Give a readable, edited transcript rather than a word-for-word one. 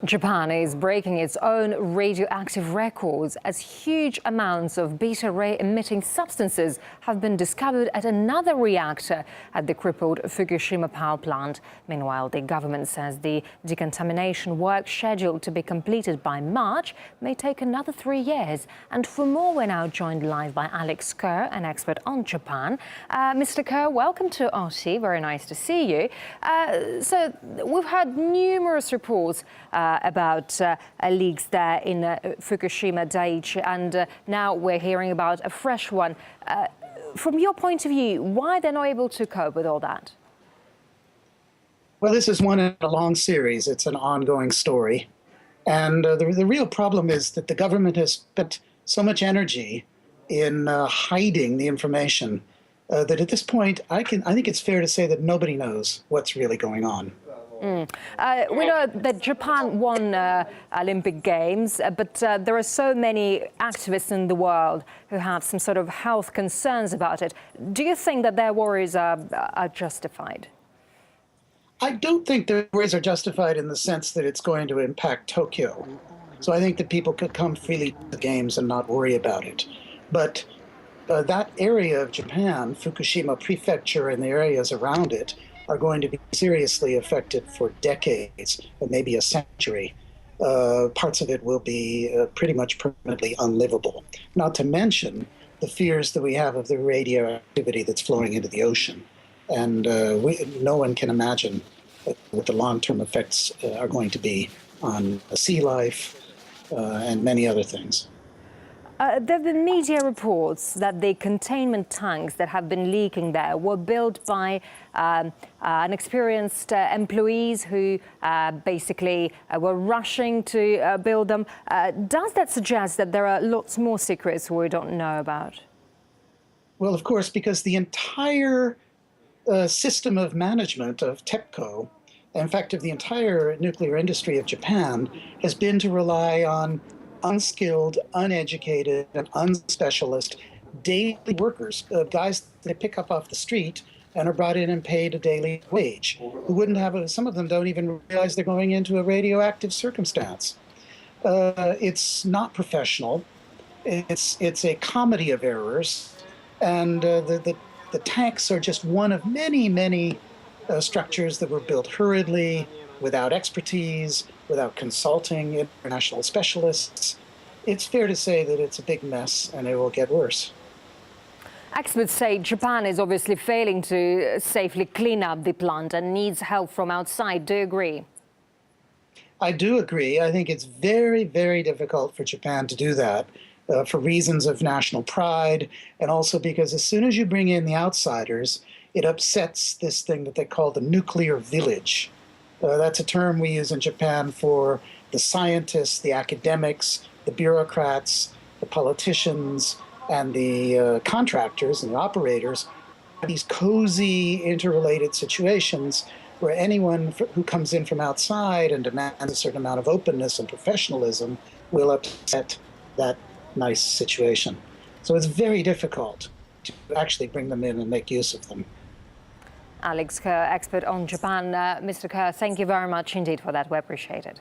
Japan is breaking its own radioactive records as huge amounts of beta-ray emitting substances have been discovered at another reactor at the crippled Fukushima power plant. Meanwhile, the government says the decontamination work scheduled to be completed by March may take another 3 years. And for more, we're now joined live by Alex Kerr, an expert on Japan. Mr. Kerr, welcome to RT. Very nice to see you. So we've had numerous reports about leaks there in Fukushima Daiichi, and now we're hearing about a fresh one. From your point of view, why they're not able to cope with all that? Well, this is one in a long series. It's an ongoing story. And the real problem is that the government has spent so much energy in hiding the information that at this point, I think it's fair to say that nobody knows what's really going on. We know that Japan won Olympic Games, but there are so many activists in the world who have some sort of health concerns about it. Do you think that their worries are justified? I don't think their worries are justified in the sense that it's going to impact Tokyo. So I think that people could come freely to the Games and not worry about it. But that area of Japan, Fukushima Prefecture and the areas around it, are going to be seriously affected for decades, or maybe a century. Parts of it will be pretty much permanently unlivable. Not to mention the fears that we have of the radioactivity that's flowing into the ocean. And no one can imagine what the long-term effects are going to be on sea life and many other things. There have been media reports that the containment tanks that have been leaking there were built by inexperienced employees who basically were rushing to build them. Does that suggest that there are lots more secrets we don't know about? Well, of course, because the entire system of management of TEPCO, in fact, of the entire nuclear industry of Japan, has been to rely on unskilled, uneducated, and unspecialist daily workers, guys that they pick up off the street and are brought in and paid a daily wage, who wouldn't have some of them don't even realize they're going into a radioactive circumstance. It's not professional. It's a comedy of errors, and the tanks are just one of many structures that were built hurriedly, without expertise, without consulting international specialists. It's fair to say that it's a big mess and it will get worse. Experts say Japan is obviously failing to safely clean up the plant and needs help from outside. Do you agree? I do agree. I think it's very difficult for Japan to do that for reasons of national pride, and also because as soon as you bring in the outsiders, it upsets this thing that they call the nuclear village. That's a term we use in Japan for the scientists, the academics, the bureaucrats, the politicians, and the contractors and the operators. These cozy, interrelated situations where anyone who comes in from outside and demands a certain amount of openness and professionalism will upset that nice situation. So it's very difficult to actually bring them in and make use of them. Alex Kerr, expert on Japan. Mr. Kerr, thank you very much indeed for that. We appreciate it.